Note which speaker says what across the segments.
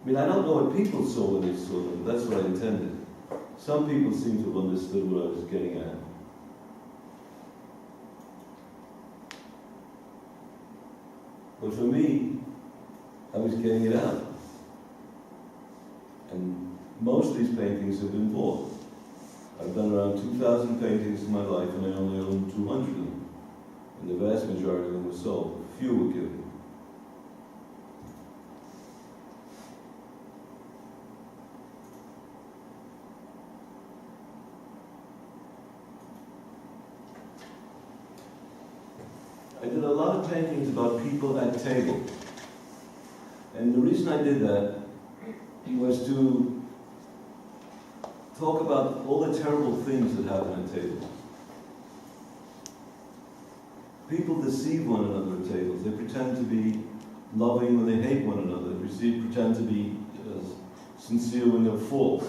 Speaker 1: I mean, I don't know what people saw when they saw them, but that's what I intended. Some people seem to have understood what I was getting at. But for me, I was getting it out. And most of these paintings have been bought. I've done around 2,000 paintings in my life, and I only own 200 of them. And the vast majority of them were sold. Few were given. I did a lot of paintings about people at table. And the reason I did that was to talk about all the terrible things that happen at tables. People deceive one another at tables. They pretend to be loving when they hate one another. They pretend to be sincere when they're false.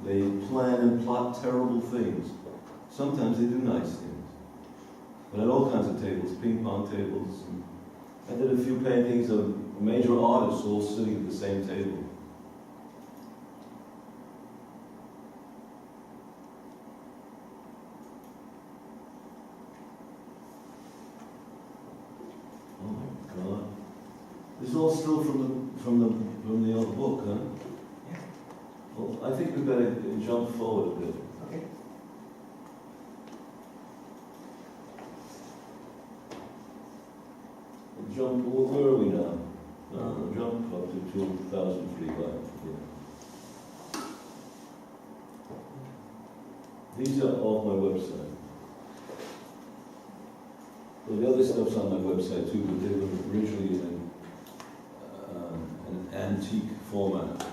Speaker 1: They plan and plot terrible things. Sometimes they do nice things. But at all kinds of tables, ping pong tables. And I did a few paintings of major artists all sitting at the same table. Oh my God! This is all still from the old book, huh?
Speaker 2: Yeah.
Speaker 1: Well, I think we better jump forward a bit.
Speaker 2: Okay.
Speaker 1: Jump, where are we now? Jump up to 2,000 feet high. Yeah. These are off my website. Well, the other stuff's on my website too, but they were originally in an antique format.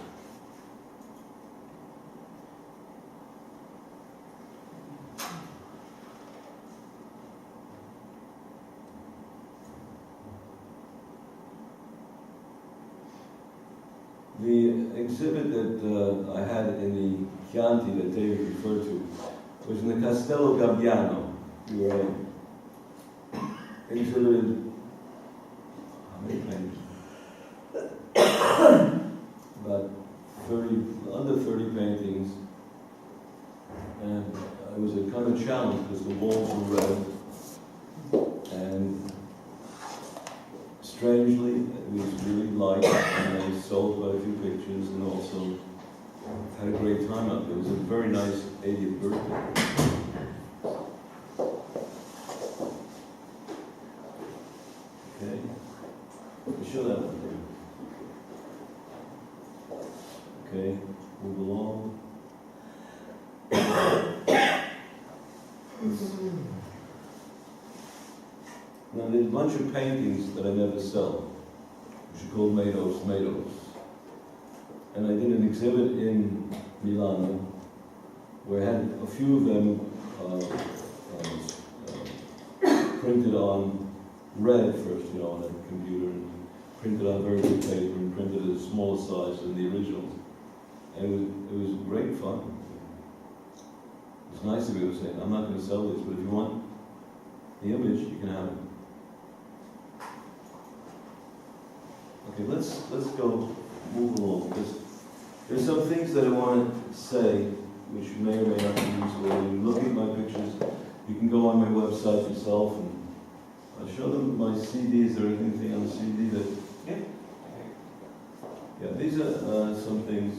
Speaker 1: The exhibit that I had in the Chianti that David referred to was in the Castello Gabbiano. We were exhibited, how many paintings? About 30, under 30 paintings. And it was a kind of challenge because the walls were red. And strangely, it was really light, and I sold quite a few pictures, and also had a great time out there. It was a very nice 80th birthday. Okay, I'll show that one for you. Okay, move along. Now there's a bunch of paintings that I never sell, which are called Maidoffs. And I did an exhibit in Milano, where I had a few of them printed on red first, on a computer, and printed on very good paper, and printed at a smaller size than the originals. And it was great fun. It's nice to be able to say, I'm not going to sell these, but if you want the image, you can have it. Okay, let's go, move along, because there's some things that I want to say which may or may not be useful. When you look at my pictures, you can go on my website yourself, and I'll show them my CD. Is there anything on the CD that... Yeah, these are some things.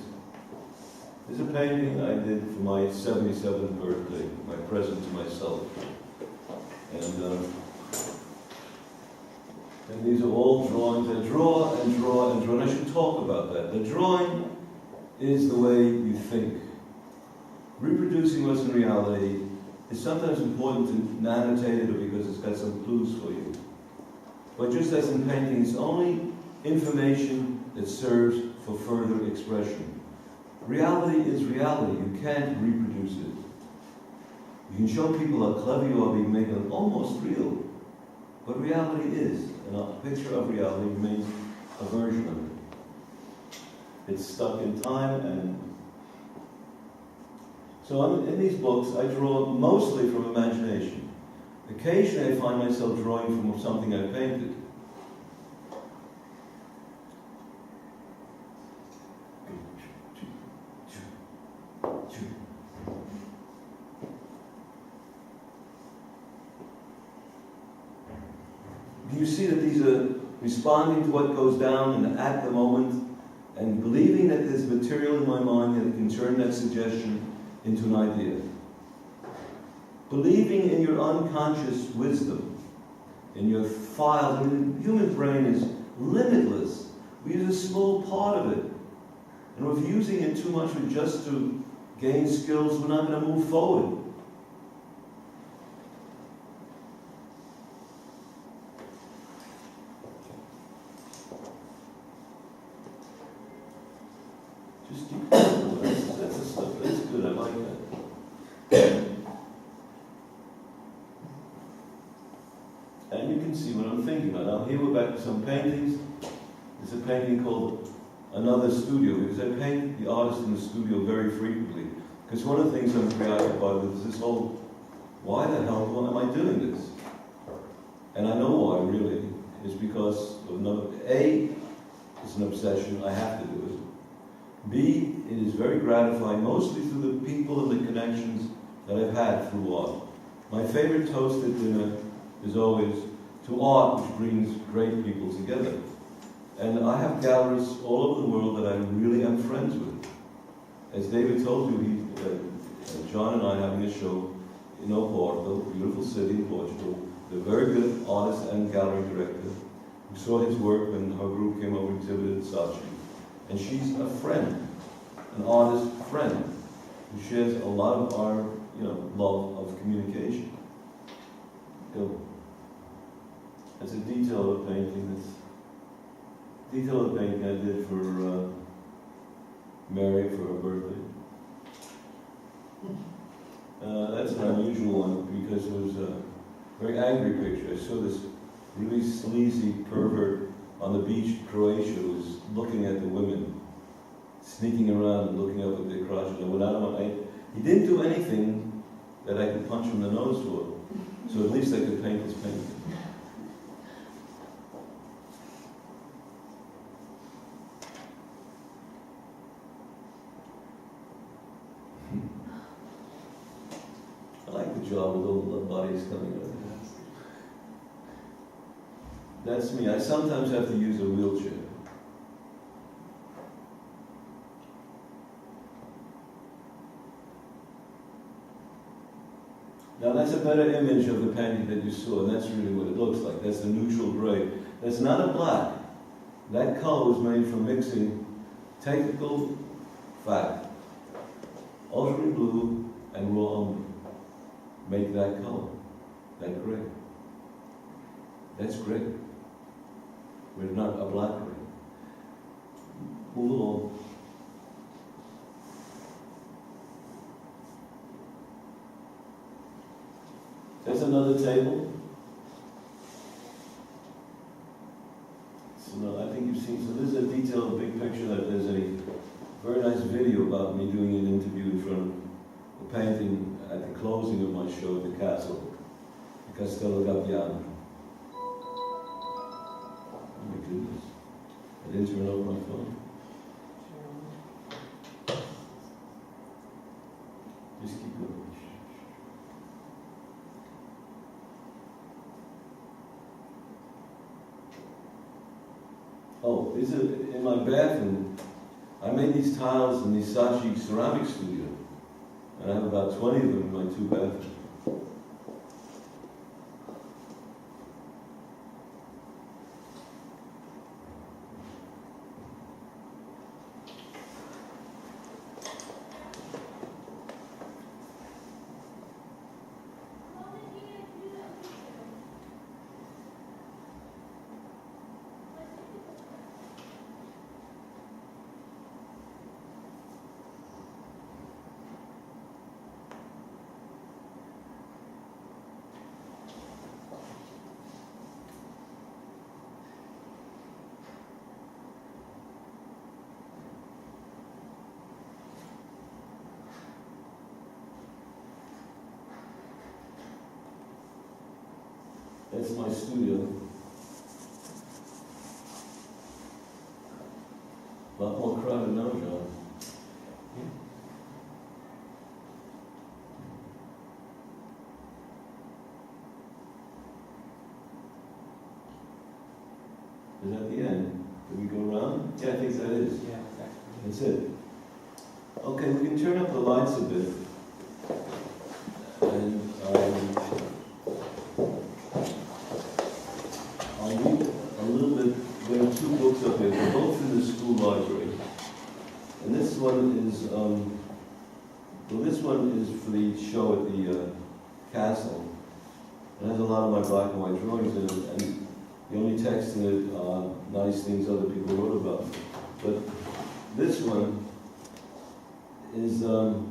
Speaker 1: There's a painting I did for my 77th birthday, my present to myself. And these are all drawings. I draw and draw and draw, and I should talk about that. The drawing is the way you think. Reproducing what's in reality is sometimes important to annotate it because it's got some clues for you. But just as in painting, it's only information that serves for further expression. Reality is reality. You can't reproduce it. You can show people how clever you are being made it almost real. But reality is, and a picture of reality remains a version of it. It's stuck in time, and so in these books I draw mostly from imagination. Occasionally I find myself drawing from something I painted. you see that these are responding to what goes down and at the moment, and believing that there's material in my mind that can turn that suggestion into an idea. Believing in your unconscious wisdom, in your files. I mean, the human brain is limitless. We use a small part of it. And if using it too much just to gain skills, we're not going to move forward. Just keep that's the stuff. That's good. I like that. And you can see what I'm thinking about. Now here we're back to some paintings. There's a painting called Another Studio, because I paint the artist in the studio very frequently. Because one of the things I'm preoccupied with is this whole, why the hell am I doing this? And I know why, really. It's because of A, it's an obsession, I have to do it. B, it is very gratifying, mostly through the people and the connections that I've had through art. My favorite toast at dinner is always to art, which brings great people together. And I have galleries all over the world that I really am friends with. As David told you, John and I are having a show in Oporto, a beautiful city in Portugal. They're very good artist and gallery director. We saw his work when her group came over and exhibited at SACI. And she's a friend, an artist friend, who shares a lot of our, love of communication. That's a detail of a painting. I did for Mary for her birthday. That's an unusual one because it was a very angry picture. I saw this really sleazy pervert on the beach in Croatia who was looking at the women, sneaking around and looking up at their crotches. I went out of my way. He didn't do anything that I could punch him in the nose for, so at least I could paint this painting. I like the job with all the bodies coming out. That's me. I sometimes have to use a wheelchair. Now that's a better image of the painting that you saw, and that's really what it looks like. That's the neutral gray. That's not a black. That color was made from mixing technical fact, ultra blue and raw umber. Make that color, that gray. That's gray. We're not a black gray. Move along. There's another table. So I think you've seen, so this is a detailed big picture that there's a very nice video about me doing an interview in front of the painting at the closing of my show at the castle, the Castello Gabbiano. Oh my goodness. I didn't turn off my phone. Just keep going. Oh, is it in my bathroom? I made these tiles in the SACI ceramic studio, and I have about 20 of them in my 2 bathrooms. That's my studio. A lot more crowded now, John. Is that the end? Did we go around? Yeah, I think that is.
Speaker 2: Yeah, exactly.
Speaker 1: That's it. Okay, we can turn up the lights a bit. And I'll read a little bit. There are two books up here. They're both in the school library. And this one is, well, this one is for the show at the castle. It has a lot of my black and white drawings in it, and the only text in it are nice things other people wrote about. But this one is a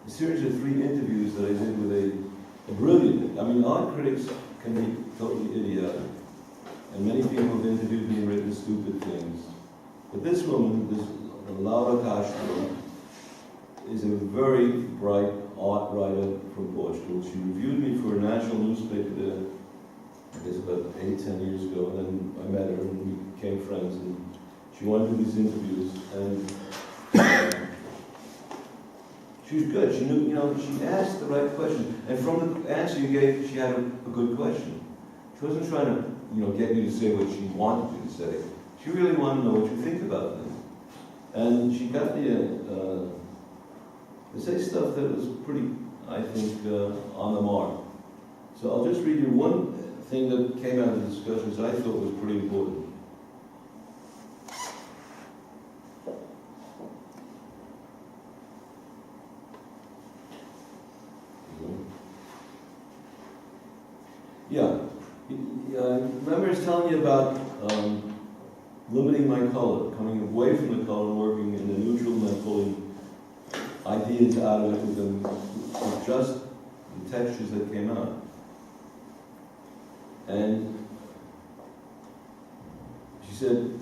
Speaker 1: series of 3 interviews that I did with a brilliant, I mean, art critics can be totally idiotic, and many people have interviewed me and written stupid things. But this woman, this Aula Magna, is a very bright art writer from Portugal. She reviewed me for a national newspaper there, I guess about 8-10 years ago, and then I met her and we became friends, and she wanted to do these interviews, and she was good. She knew, she asked the right question, and from the answer you gave, she had a good question. She wasn't trying to, get you to say what she wanted you to say. She really wanted to know what you think about things. And she got me to say stuff that was pretty, I think, on the mark. So I'll just read you one thing that came out of the discussions I thought was pretty important. Yeah. Remember I was telling you about limiting my color, coming away from the color and working in the neutral and then pulling ideas out of it with just the textures that came out. And she said,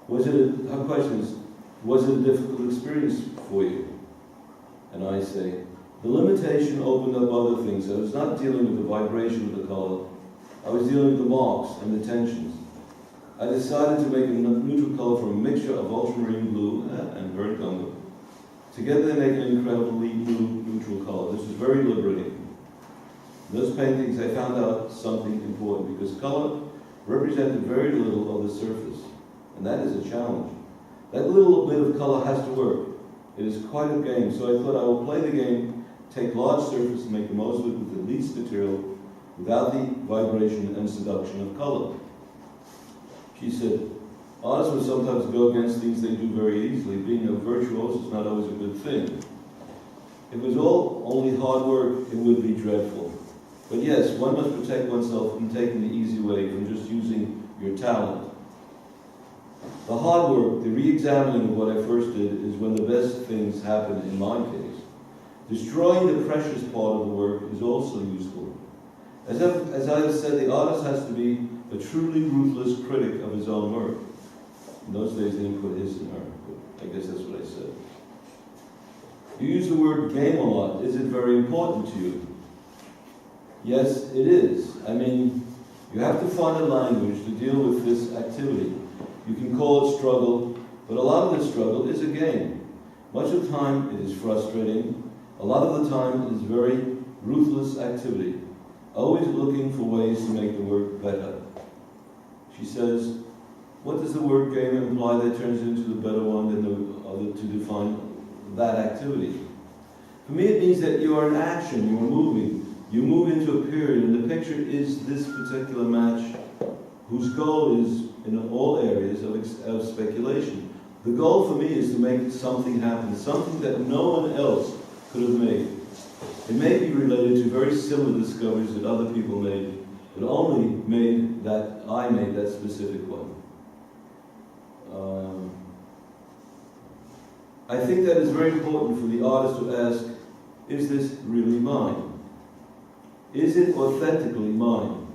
Speaker 1: her question is, was it a difficult experience for you? And I say, the limitation opened up other things. I was not dealing with the vibration of the color. I was dealing with the marks and the tensions. I decided to make a neutral color from a mixture of ultramarine blue and burnt umber. Together they make an incredibly blue neutral color. This is very liberating. In those paintings I found out something important, because color represented very little of the surface, and that is a challenge. That little bit of color has to work. It is quite a game, so I thought I will play the game, take large surface and make the most of it with the least material, without the vibration and seduction of color. She said, artists will sometimes go against things they do very easily. Being a virtuoso is not always a good thing. If it was all only hard work, it would be dreadful. But yes, one must protect oneself from taking the easy way, from just using your talent. The hard work, the re-examining of what I first did, is when the best things happen in my case. Destroying the precious part of the work is also useful. As I have said, the artist has to be a truly ruthless critic of his own work. In those days they didn't put his in her, but I guess that's what I said. You use the word game a lot. Is it very important to you? Yes, it is. I mean, you have to find a language to deal with this activity. You can call it struggle, but a lot of the struggle is a game. Much of the time it is frustrating. A lot of the time it is very ruthless activity, always looking for ways to make the work better. She says, what does the word game imply that turns into the better one than the other to define that activity? For me it means that you are in action, you are moving. You move into a period, and the picture is this particular match whose goal is in all areas of speculation. The goal for me is to make something happen, something that no one else could have made. It may be related to very similar discoveries that other people made, but only I made that specific one. I think that is very important for the artist to ask, is this really mine? Is it authentically mine?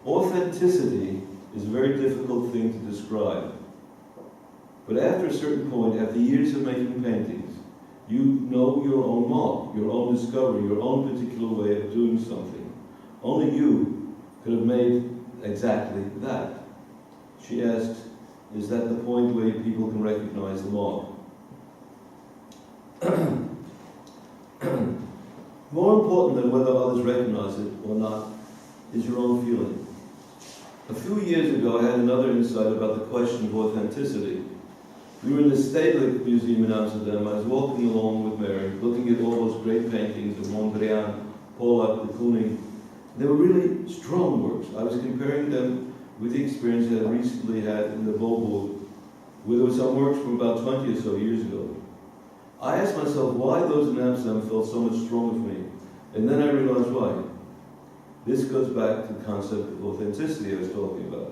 Speaker 1: Authenticity is a very difficult thing to describe. But after a certain point, after years of making paintings, you know your own mark, your own discovery, your own particular way of doing something. Only you could have made exactly that. She asked, is that the point where people can recognize the mark? More important than whether others recognize it or not is your own feeling. A few years ago, I had another insight about the question of authenticity. We were in the Stedelijk Museum in Amsterdam. I was walking along with Mary, looking at all those great paintings of Mondrian, Pollock, de Kooning. They were really strong works. I was comparing them with the experience I had recently had in the Beaubourg, where there were some works from about 20 or so years ago. I asked myself why those in Amsterdam felt so much stronger for me, and then I realized why. This goes back to the concept of authenticity I was talking about.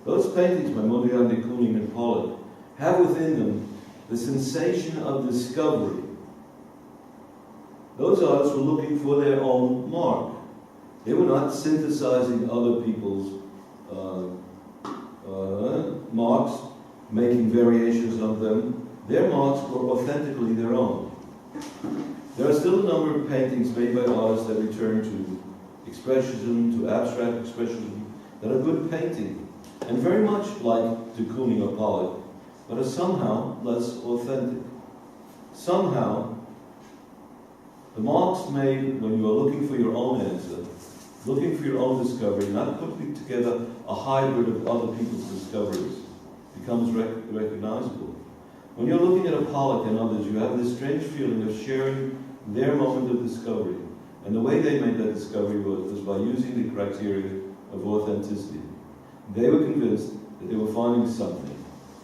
Speaker 1: Those paintings by Mondrian, de Kooning, and Pollock have within them the sensation of discovery. Those artists were looking for their own mark. They were not synthesizing other people's marks, making variations of them. Their marks were authentically their own. There are still a number of paintings made by artists that return to expressionism, to abstract expressionism, that are good painting, and very much like de Kooning or Pollock, but are somehow less authentic. Somehow, the marks made when you are looking for your own answer, looking for your own discovery, not putting together a hybrid of other people's discoveries, becomes recognizable. When you're looking at a Pollock and others, you have this strange feeling of sharing their moment of discovery. And the way they made that discovery was by using the criteria of authenticity. They were convinced that they were finding something,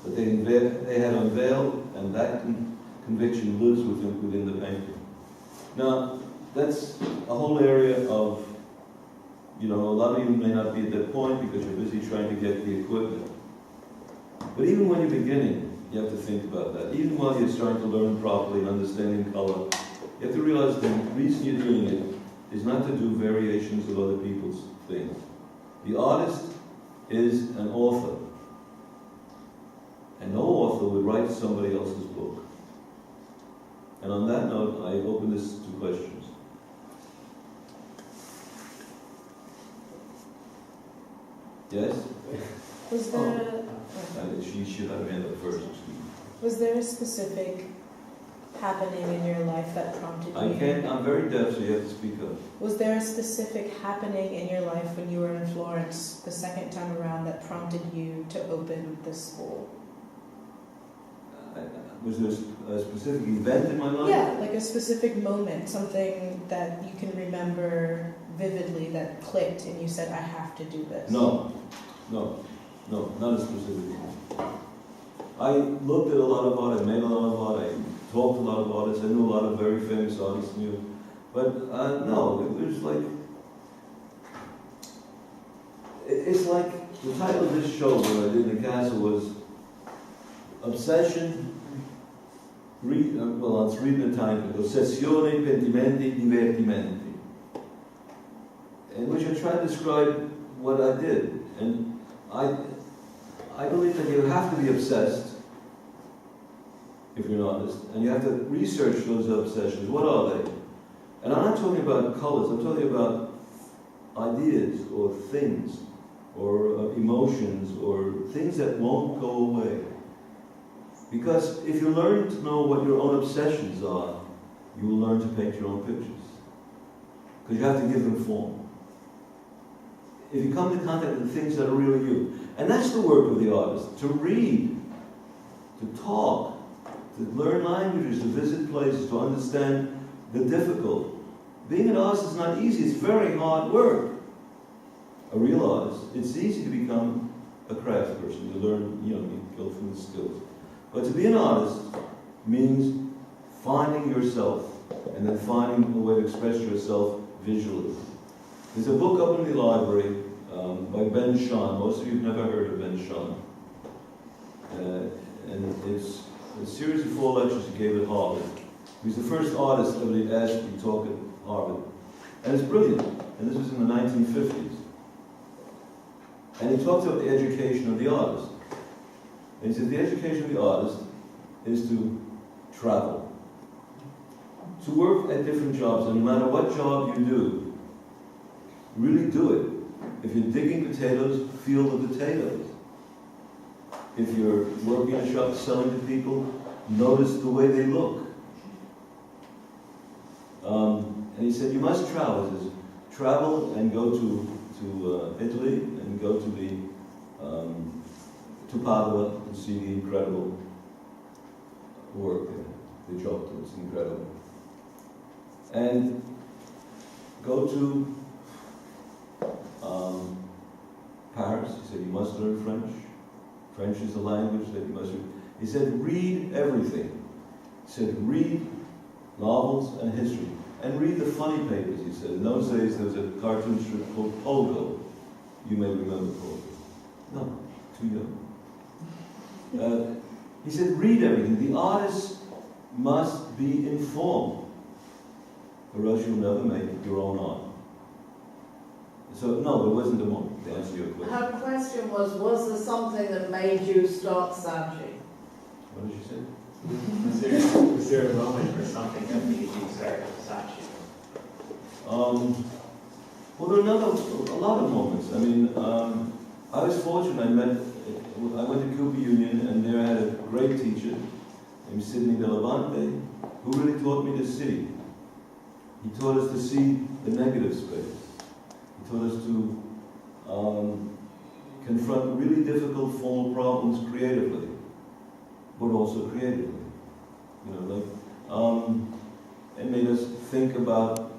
Speaker 1: that they had unveiled, and that conviction lives within the painting. Now, that's a whole area of, a lot of you may not be at that point because you're busy trying to get the equipment. But even when you're beginning, you have to think about that. Even while you're starting to learn properly and understanding color, you have to realize the reason you're doing it is not to do variations of other people's things. The artist is an author. And no author would write somebody else's book. And on that note, I open this to questions. Yes?
Speaker 2: Was there
Speaker 1: She should have hand up first, excuse me.
Speaker 2: Was there a specific happening in your life that prompted you?
Speaker 1: I'm very deaf, so you have to speak up.
Speaker 2: Was there a specific happening in your life when you were in Florence the second time around that prompted you to open this school?
Speaker 1: Was there a specific event in my life?
Speaker 2: Yeah, like a specific moment, something that you can remember vividly that clicked and you said, I have to do this.
Speaker 1: No, not a specific one. I looked at a lot of art, I made a lot of art, I talked to a lot of artists, I knew a lot of very famous artists, but no, it was like, it's like the title of this show that I did in the castle was Obsession, well, it's written in Italian, Ossessione, Pentimenti, Divertimenti, in which I tried to describe what I did. And I believe that you have to be obsessed if you're an artist, and you have to research those obsessions. What are they? And I'm not talking about colors, I'm talking about ideas or things or emotions or things that won't go away. Because if you learn to know what your own obsessions are, you will learn to paint your own pictures. Because you have to give them form. If you come into contact with the things that are really you. And that's the work of the artist, to read, to talk, to learn languages, to visit places, to understand the difficult. Being an artist is not easy, it's very hard work. A real artist, it's easy to become a craft person, to learn, you go through the skills. But to be an artist means finding yourself, and then finding a way to express yourself visually. There's a book up in the library by Ben Shahn. Most of you have never heard of Ben Shahn. And it's a series of 4 lectures he gave at Harvard. He was the first artist ever asked to talk at Harvard. And it's brilliant. And this was in the 1950s. And he talked about the education of the artist. And he said the education of the artist is to travel. To work at different jobs, and no matter what job you do, really do it. If you're digging potatoes, feel the potatoes. If you're working in a shop selling to people, notice the way they look. And he said, you must travel. He says, travel and go to to Italy and go to the to Padua and see the incredible work there. The Giotto, it's incredible. And go to Paris. He said, you must learn French. French is the language that you must read. He said, read everything. He said, read novels and history. And read the funny papers, he said. In those days, there was a cartoon strip called Pogo. You may remember Pogo. No, too young. He said, read everything. The artist must be informed, or else you'll never make your own art. So, no, there wasn't a moment to answer your question.
Speaker 3: Her question was there something that made you start SACI?
Speaker 1: What did you say?
Speaker 4: Was there a moment or something that made you start SACI?
Speaker 1: Well, there are a lot of moments. I mean, I was fortunate. I went to Cooper Union, and there I had a great teacher named Sidney Delavante, who really taught me to see. He taught us to see the negative space. He taught us to confront really difficult formal problems creatively, but also creatively. You know, like, it made us think about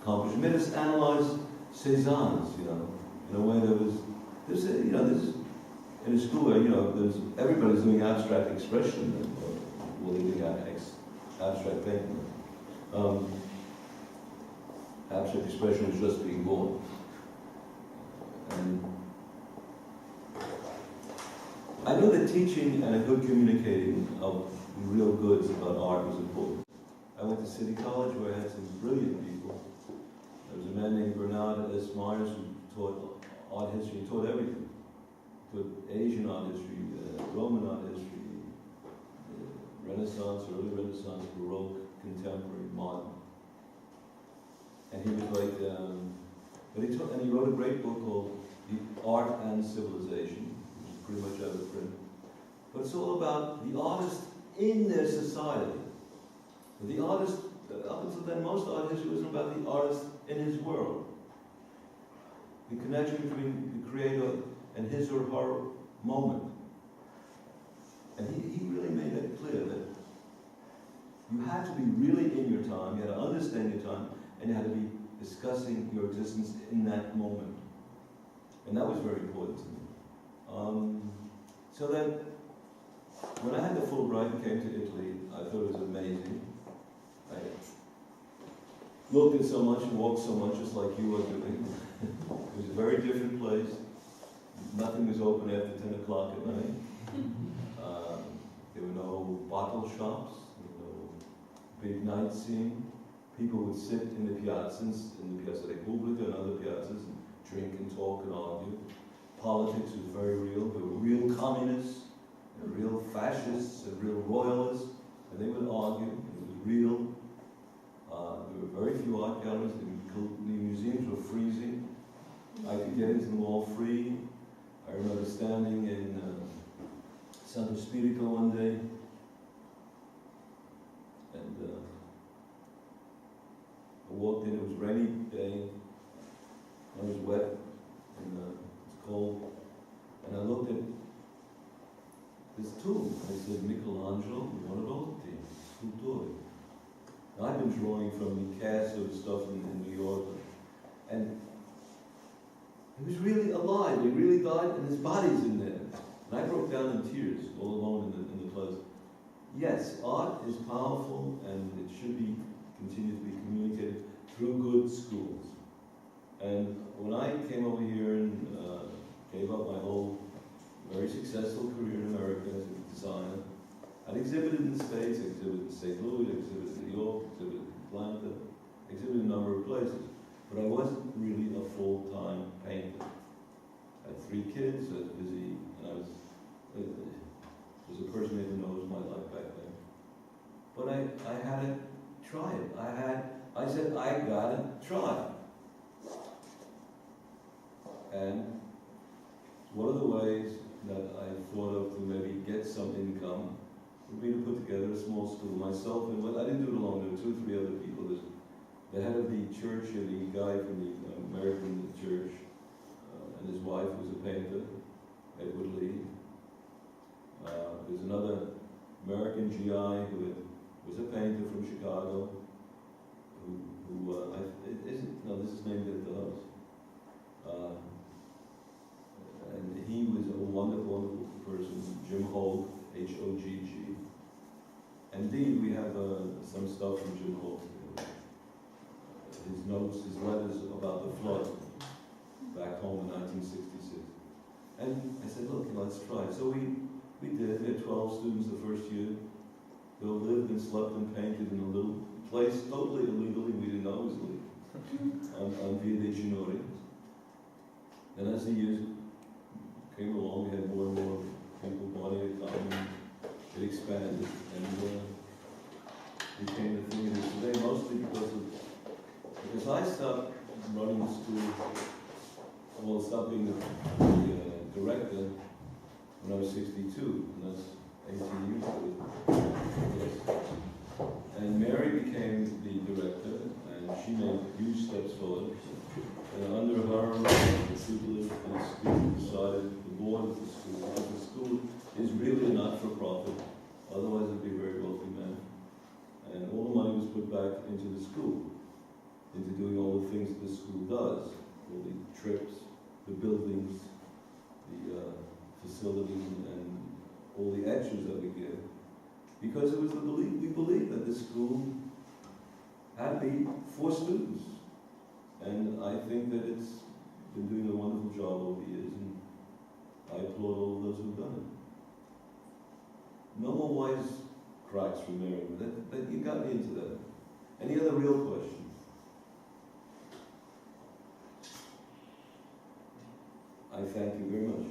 Speaker 1: accomplishment. It made us analyze Cézanne's, you know, in a way that was, this in a school where, you know, everybody's doing abstract expression, well, they're doing abstract painting. Abstract expression is just being born. And I know that teaching and a good communicating of real goods about art was important. I went to City College where I had some brilliant people. There was a man named Bernard S. Myers who taught art history. He taught everything. He taught Asian art history, Roman art history, Renaissance, early Renaissance, Baroque, contemporary, modern. And he was like, and he wrote a great book called The Art and Civilization, which is pretty much out of print. But it's all about the artist in their society. The artist, up until then, most art history wasn't about the artist in his world. The connection between the creator and his or her moment. And he really made that clear that you had to be really in your time, you had to understand your time, and you had to be discussing your existence in that moment. And that was very important to me. So then, when I had the Fulbright and came to Italy, I thought it was amazing. I looked at so much and walked so much, just like you are doing. It was a very different place. Nothing was open after 10 o'clock at night. There were no bottle shops, there were no big night scene. People would sit in the piazzas, in the Piazza Repubblica and other piazzas, and drink and talk and argue. Politics was very real. There were real communists, and real fascists, and real royalists, and they would argue. It was real. There were very few art galleries. The museums were freezing. I could get into them all free. I remember standing in Santo Spirito one day, and I walked in. It was a rainy day. I was wet, and it was cold. And I looked at this tomb. I said, Michelangelo, Buonarroti, scultore. I've been drawing from the casts of stuff in New York, and he was really alive. He really died, and his body's in there. And I broke down in tears, all alone in the place. Yes, art is powerful, and it should be continue to be communicated through good schools. And when I came over here and gave up my whole very successful career in America as a designer, I'd exhibited in the States, I exhibited in St. Louis, I exhibited in New York, I exhibited in Atlanta, I exhibited in a number of places. But I wasn't really a full-time painter. I had 3 kids, I was busy, and I was a person who didn't know my life back then. But I had to try it. I said, I gotta try. And one of the ways that I thought of to maybe get some income would be to put together a small school myself. And I didn't do it alone, there were 2 or 3 other people. There's the head of the church and the guy from the American church, and his wife was a painter, Edward Lee. There's another American GI who was a painter from Chicago, this is named at the house. And he was a wonderful, wonderful person, Jim Hogue, H-O-G-G. Indeed, we have some stuff from Jim Hogue. His notes, his letters about the flood back home in 1966. And I said, look, let's try. So we did. We had 12 students the first year. They all lived and slept and painted in a little place, totally illegally. We didn't know it was illegal, on Via dei Ginori. And as the years came along, we had more and more people wanting to come, and it expanded, and became the thing it is today, mostly because I stopped running the school, stopped being the director when I was 62, and that's 18 years ago. Yes. And Mary became the director, and she made huge steps forward. And under her, the tutelage of the school decided, the board of the school, because the school is really a not-for-profit, otherwise it'd be a very wealthy man. And all the money was put back into the school, into doing all the things that the school does, all the trips, the buildings, the facilities, and all the extras that we give. Because it was the belief, we believed that the school had to be for students. And I think that it's been doing a wonderful job over the years, and I applaud all of those who've done it. No more wise cracks from Mary. That you got me into that. Any other real questions? I thank you very much.